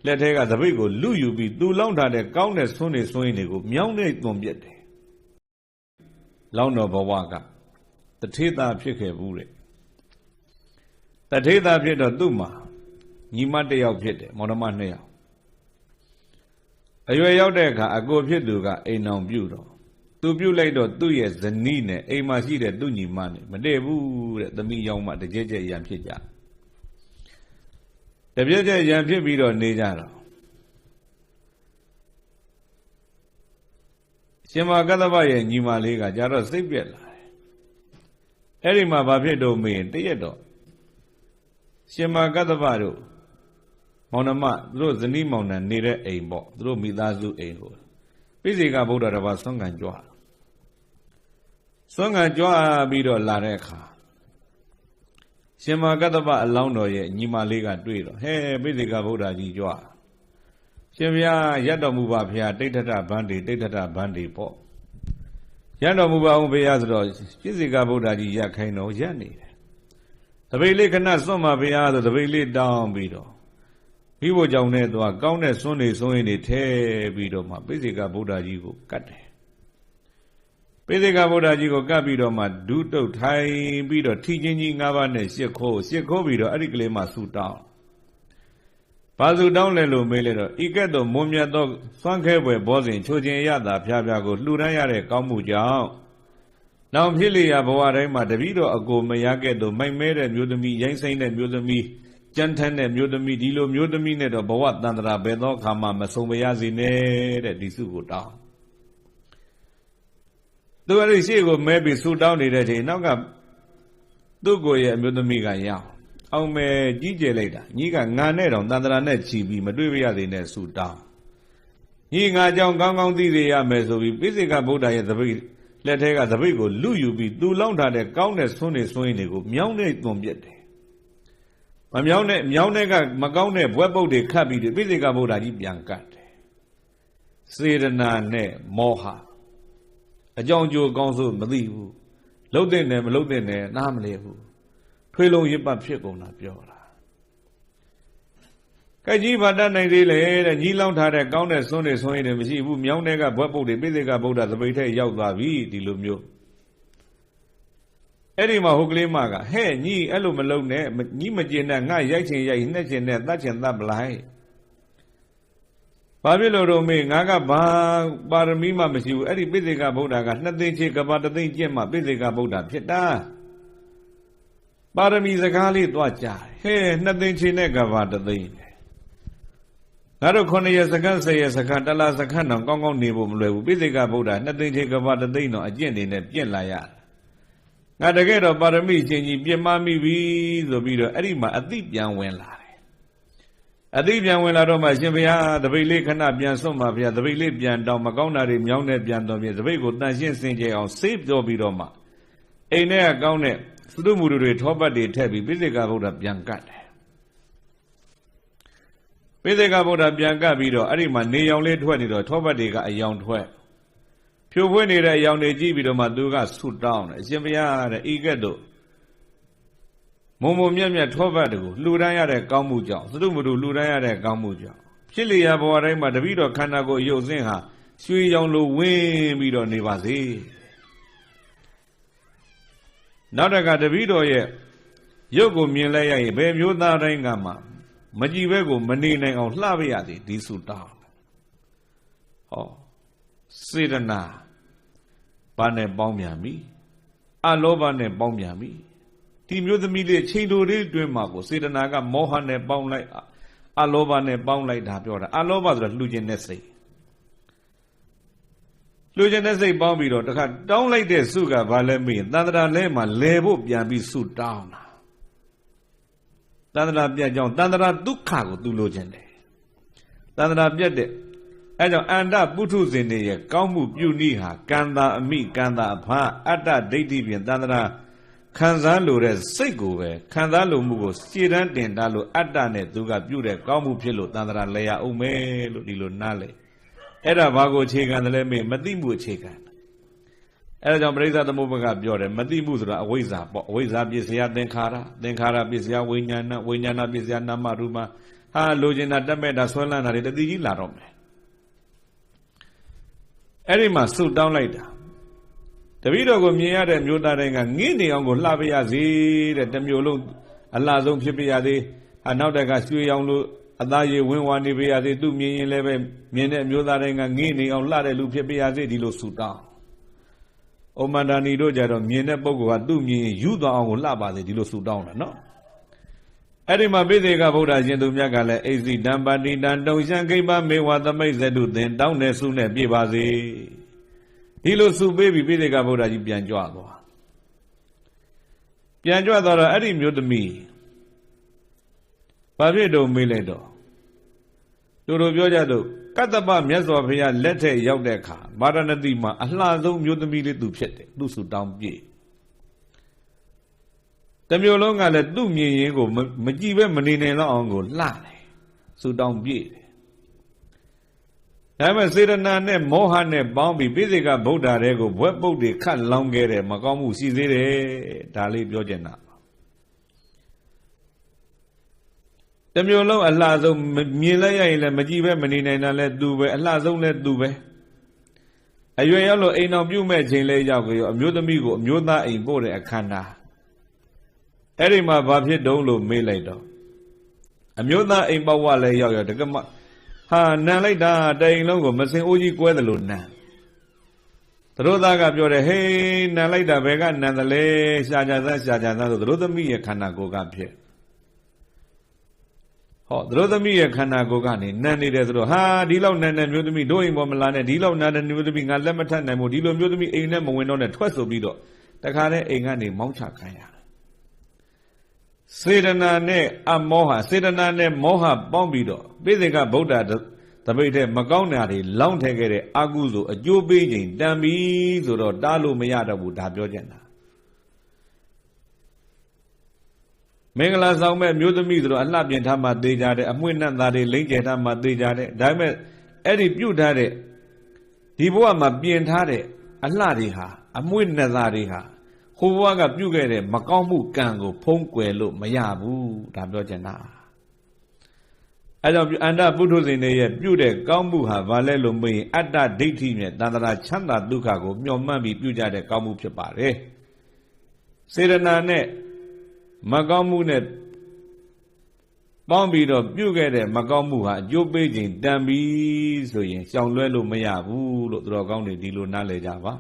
လက်ထဲကသပိတ်ကိုလူယူပြီးသူလောင်းထားတဲ့ကောင်းတဲ့ဆွန်းနေဆွန်းရင်းတွေကိုမြောင်းနဲ့သွန်ပြက်တယ်လောင်းတော်ဘဝကတထေးသားဖြစ်ခဲ့ဘူးတဲ့တထေးသားဖြစ်တော့သူ့မှာညီမတစ်ယောက်ဖြစ်တယ်မောင်နှမ2ယောက်အရွယ်ရောက်တဲ့အခါအကိုဖြစ်သူကအိမ်အောင်ပြုတော့သူပြုလိုက်တော့သူ့ရဲ့ဇနီးနဲ့အိမ်မှာရှိတဲ့သူ့ညီမနဲ့မတည့်ဘူးတဲ့သမီးယောက်မှတကြဲကြဲရံဖြစ်ကြတပြည့်ကြဲရံဖြစ်ပြီးတော့နေကြတော့ရှင်မကတ္တဗရဲ့ညီမလေးကကြတော့စိတ်ပြက်လာတယ်အဲ့ဒီမှာဘာဖြစ်တော့မေးတရက်တော့ရှင်မကတ္တဗတို့မောင်နှမသူတို့ဇနီးမောင်နှံနေတဲ့အိမ်ပေါ့သူတို့မိသားစုအိမ်ကိုပိစိကဗုဒ္ဓတစ်ပါးဆွမ်းခံကြွဆွမ်းခံကြွပြီးတော့လာတဲ့အခါရှင်မကတ္တဗအလောင်းတော်ရဲ့ညီမလေးကတွေ့တော့ဟဲပိစိကဗုဒ္ဓကြီးကြွရှင်ဘုရားရတ်တော်မူပါဘုရားတိဋ္ဌထဗန္တိတိဋ္ဌထဗန္တိပေါ့ရတ်တော်မူပါအောင်ဘုရားဆိုတော့ပိစိကဗုဒ္ဓကြီးရခိုင်းတော့ရက်နေတယ်တပိတ်လေးခဏစွန့်ပါဘုရားဆိုတပိတ်လေးတောင်းပြီးတော့မိဖို့ကြောင့်နဲ့သွားကောင်းတဲ့စွန်းနေစွန်းရည်တွေထဲပြီးတော့မှပိစိကဗုဒ္ဓကြီးကိုကတ်တယ်ပိစိကဗုဒ္ဓကြီးကိုကတ်ပြီးတော့မှဒုတုတ်ထိုင်ပြီးတော့ထီချင်းကြီး5ပါးနဲ့ရှစ်ခိုးပြီးတော့အဲ့ဒီကလေးမှဆူတောင်းဘာဆူတောင်းလဲလို့မေးလဲတော့ဤကဲ့သို့မွန်မြတ်သောစွမ်းခဲပွဲဘောစဉ်ချိုခြင်းရတာဖျားဖျားကိုလှူဒန်းရတဲ့ကောင်းမှုကြောင့်နောင်ဖြစ်လျာဘဝတိုင်းမှာတပည့်တော်အကိုမရကဲ့သို့မိုက်မဲတဲ့မျိုးသမီးရိုင်းစိမ့်တဲ့မျိုးသမီးကြမ်းထမ်းတဲ့မျိုးသမီးဒီလိုမျိုးသမီးနဲ့တော့ဘဝတန်တရာဘယ်သောအခါမှမဆုံးမရစေနဲ့တဲ့ဒီစုကိုတောင်းသူအဲ့ဒီရှေ့ကိုမဲပြီးဆူတောင်းနေတဲ့ချိန်နောက်ကသူ့ကိုယ်ရဲ့အမျိုးသမီးကရအောင်မဲကြီးကျယ်လိုက်တာညီကငါနဲ့တောင်တန်တရာနဲ့ချီပြီးမတွေ့ရသေးနဲ့ဆူတောင်းညီငါကြောင့်ကောင်းကောင်းသိစေရမယ်ဆိုပြီးပိစိကဗုဒ္ဓရဲ့သပိတ်လက်ထဲကသပိတ်ကိုလူယူပြီးသူလောင်းထားတဲ့ကောင်းတဲ့ဆွန်းနေဆွန်းရင်းတွေကိုမြောင်းနဲ့သွန်ပြက်တယ်မမြောင်းတဲ့ကမကောင်းတဲ့ဘွဲပုတ်တွေခတ်ပြီးပိစိကဗုဒ္ဓကြီးပြန်ကတ်တယ်စေတနာနဲ့မောဟအကြောင်းကျိုးကောင်းဆိုမသိဘူးလှုပ်တဲ့နဲ့မလှုပ်တဲ့နဲ့နားမလဲဘူးထွေးလုံးရစ်ပတ်ဖြစ်ကုန်တာပြောတာကဲကြီးဘာတတ်နိုင်သေးလေတဲ့ညီလောင်းထားတဲ့ကောင်းတဲ့ဆွန်းတွေဆွန်းရည်တွေမရှိဘူးမြောင်းတဲ့ကဘွဲပုတ်တွေပိစိကဗုဒ္ဓသပိတ်ထဲရောက်သွားပြီဒီလိုမျိုးအဲ့ဒီမှာဟိုကလေးမကဟဲ့ညီအဲ့လိုမလုပ်နဲ့ညီမကျင်နဲ့ငါရိုက်ချင်ရိုက်နှက်ချင်နဲ့တတ်ချင်တတ်ပလိုက်ဘာဖြစ်လို့တော့မေးငါကဘာပါရမီမှမရှိဘူးအဲ့ဒီပိစိကဗုဒ္ဓက2သိန်းချေကဘာ3သိန်းကျင့်မှပိစိကဗုဒ္ဓဖြစ်တာပါရမီစကားလေးသွားကြားဟဲ့2သိန်းချေနဲ့ကဘာ3သိန်းငါတို့9ရက်စက္ကန့်10ရက်စက္ကန့်တလားစက္ကန့်တော့ကောင်းကောင်းနေဖို့မလွယ်ဘူးပိစိကဗုဒ္ဓ2သိန်းချေကဘာ3သိန်းတော့အကျင့်နေနဲ့ပြင့်လာရငါတကယ်တော့ပါရမီရှင်ကြီးပြင်းမမိပြီဆိုပြီးတော့အဲ့ဒီမှာအသိပြန်ဝင်လာတယ်အသိပြန်ဝင်လာတော့မှရှင်ဘုရားတပိတ်လေးခဏပြန်စွန့်ပါဗျာတပိတ်လေးပြန်တောင်းမကောင်းတာတွေမြောင်းနဲ့ပြန်တော်ပြင်တပိတ်ကိုတန်ရှင်းစင်ကြယ်အောင်ဆေးပြောပြီးတော့မှအိမ်ထဲကကောင်းတဲ့သုတမှုတွေထောပတ်တွေထည့်ပြီးပိစိကဗုဒ္ဓပြန်ကတ်တယ်ပိစိကဗုဒ္ဓပြန်ကတ်ပြီးတော့အဲ့ဒီမှာနေရောင်လေးထွက်နေတော့ထောပတ်တွေကအယောင်ထွက်ဖြိုဖွေးနေတဲ့အယောင်တွေကြည့်ပြီးတော့မှသူကဆုတောင်းတယ်အရှင်ဘုရားတဲ့ဤကဲ့သို့မုံမုံမြတ်မြတ်ထောပတ်တွေကိုလှူဒန်းရတဲ့ကောင်းမှုကြောင့်သတုမတုလှူဒန်းရတဲ့ကောင်းမှုကြောင့်ဖြစ်လျာဘဝတိုင်းမှာတပည့်တော်ခန္ဓာကိုယ်ရုပ်ဆင်းဟာရွှေရောင်လိုဝင်းပြီးတော့နေပါစေနောက်တကတပည့်တော်ရဲ့ရုပ်ကိုမြင်လိုက်ရရင်ဘယ်မျိုးသားတိုင်းကမှမကြည်ဘဲကိုမနေနိုင်အောင်လှပရသည်ဒီဆုတောင်းဟောစေတနာဘာနဲ့ပေါင်းပြန်ပြီအလောဘနဲ့ပေါင်းပြန်ပြီဒီမျိုးသမီးလေးချိန်တိုလေးတွင်းမှာကိုစေတနာကမောဟနဲ့ပေါင်းလိုက်အလောဘနဲ့ပေါင်းလိုက်တာပြောတာအလောဘဆိုတာလှူခြင်းတဲ့စိတ်လှူခြင်းတဲ့စိတ်ပေါင်းပြီးတော့တခါတောင်းလိုက်တဲ့စုကဘာလဲမေးသန္တရာလဲမှာလဲဖို့ပြန်ပြီးစုတောင်းတာသန္တရာပြတ်ကြောင်းသန္တရာဒုက္ခကိုသူလိုချင်တယ်သန္တရာပြတ်တဲ့အဲကြောင့်အန္တပုထုဇဉ်တွေရဲ့ကောင်းမှုပြုနည်းဟာကံတာအမိကံတာအဖအတ္တဒိဋ္ဌိဖြင့်သန္တရာခံစားလိုတဲ့စိတ်ကိုပဲခံစားလိုမှုကိုရှည်တန်းတင်ထားလို့အတ္တနဲ့သူကပြုတဲ့ကောင်းမှုဖြစ်လို့သန္တရာလဲရအောင်မယ်လို့ဒီလိုနားလေအဲ့ဒါဘာကိုအခြေခံတယ်လဲမေးမသိမှုအခြေခံအဲ့ဒါကြောင့်ပရိစ္ဆေသမုပ္ပါကပြောတယ်မသိမှုဆိုတာအဝိဇ္ဇာပေါ့အဝိဇ္ဇာပစ္စယသင်္ခါရသင်္ခါရပစ္စယဝိညာဏဝိညာဏပစ္စယနာမရူပ ဟာလိုချင်တာတက်မဲ့တာဆွဲလန်းတာတွေတတိကြီးလာတော့မယ်အဲ့ဒီမှာဆုတောင်းလိုက်တာတပည့်တော်ကိုမြင်ရတဲ့မျိုးသားတိုင်းကငင်းနေအောင်ကိုလှပေးရစေတဲ့တမျိုးလုံးအလှဆုံးဖြစ်ပြရသေးနောက်တက်ကရွှေရောင်လို့အသားရည်ဝင်းဝါနေပြရသေးသူမြင်ရင်လည်းပဲမြင်တဲ့မျိုးသားတိုင်းကငင်းနေအောင်လှတဲ့လူဖြစ်ပြရစေဒီလိုဆုတောင်းဩမန္တနီတို့ကြတော့မြင်တဲ့ပုဂ္ဂိုလ်ကသူ့မြင်ရင်ယူသွားအောင်ကိုလှပါစေဒီလိုဆုတောင်းတာနော်အဲ့ဒီမှာပိသေကဗုဒ္ဓရှင်သူမြတ်ကလည်းအိစီတံပါတိတံတုံရှံခိပမေဝသမိတ်ဇတုသင်တောင်းတဲ့ဆုနဲ့ပြပါစေဒီလိုဆုပေးပြီးပိသေကဗုဒ္ဓကြီးပြန်ကြွသွားတော့အဲ့ဒီမျိုးသမီးဘာဖြစ်တော့မေးလိုက်တော့သူတို့ပြောကြတော့ကတ္တပမြတ်စွာဘုရားလက်ထက်ရောက်တဲ့အခါဗာရဏသီမှာအလှဆုံးမျိုးသမီးလေးသူဖြစ်တယ်သူဆုတောင်းပြည့်တမျိုးလုံးကလည်းသူ့မြင်ရင်ကိုမကြည့်ပဲမနေနိုင်တော့အောင်ကိုလှတယ်ဆုတောင်းပြည့်တယ်ဒါပေမဲ့စေတနာနဲ့မောဟနဲ့ပေါင်းပြီးပိစိကဗုဒ္ဓတဲ့ကိုဘွဲ့ပုတ်တွေခတ်လောင်းခဲ့တယ်မကောင်းမှုရှိသေးတယ်ဒါလေးပြောချင်တာတမျိုးလုံးအလှဆုံးမြင်လိုက်ရရင်လည်းမကြည့်ပဲမနေနိုင်တာလည်းသူပဲအလှဆုံးလည်းသူပဲအရွယ်ရောက်လို့အိမ်တော်ပြုမဲ့ချိန်လေးရောက်ကြရောအမျိုးသမီးကိုအမျိုးသားအိမ်ပို့တဲ့အခမ်းအနားအဲ့ဒီမှာဘာဖြစ်တုံးလို့မေးလိုက်တော့အမျိုးသားအိမ်ပေါက်ဝလည်းရောက်တကမဟာနန်လိုက်တာတိုင်လုံးကိုမစင်အိုးကြီးကွဲတယ်လို့နန်သူတို့သားကပြောတယ်ဟေးနန်လိုက်တာဘယ်ကနန်တယ်လဲရှာကြသားဆိုသူတို့သမီးရဲ့ခန္ဓာကိုယ်ကဖြစ်ဟောသူတို့သမီးရဲ့ခန္ဓာကိုယ်ကနေနန်နေတယ်ဆိုတော့ဟာဒီလောက်နန်တဲ့မျိုးသမီးတို့အိမ်ပေါ်မလာနဲ့ဒီလောက်နန်တဲ့မျိုးသမီးငါလက်မထပ်နိုင်ဘူးဒီလိုမျိုးသမီးအိမ်နဲ့မဝင်တော့နဲ့ထွက်ဆိုပြီးတော့တခါတည်းအိမ်ကနေမောင်းချခံရစေတနာနဲ့အမောဟစေတနာနဲ့မောဟပေါင်းပြီးတော့ပိစိကဗုဒ္ဓတပိတ်တဲ့မကောင်းတာတွေလောင်းထည့်ခဲ့တဲ့အကုသိုလ်အကျိုးပေးခြင်းတန်ပြီဆိုတော့တားလို့မရတော့ဘူးဒါပြောချင်တာမင်္ဂလာဆောင်မဲ့မျိုးသမီးဆိုတော့အလှပြင်ထားမှသေးကြတယ်အမွှေးနှံ့သားတွေလိမ့်ကျယ်ထားမှသေးကြတယ်ဒါပေမဲ့အဲ့ဒီပြုတ်ထားတဲ့ဒီဘဝမှာပြင်ထားတဲ့အလှတွေဟာအမွှေးနှံ့သားတွေဟာဟိုဘဝကပြုတ်ခဲ့တဲ့မကောင်းမှုကံကိုဖုံးကွယ်လို့မရဘူးဒါပြောချင်တာအဲကြောင့်အန္တပုထုဇဉ်တွေရဲ့ပြုတ်တဲ့ကောင်းမှုဟာဘာလဲလို့မေးရင်အတ္တဒိဋ္ဌိနဲ့တန္တရာချမ်းသာဒုက္ခကိုမျှော်မှန်းပြီးပြုတ်ကြတဲ့ကောင်းမှုဖြစ်ပါတယ်စေတနာနဲ့မကောင်းမှုနဲ့ပေါင်းပြီးတော့ပြုတ်ခဲ့တဲ့မကောင်းမှုဟာအကျိုးပေးခြင်းတန်ပြီဆိုရင်ရှောင်လွဲလို့မရဘူးလို့သူတော်ကောင်းတွေဒီလိုနားလည်ကြပါ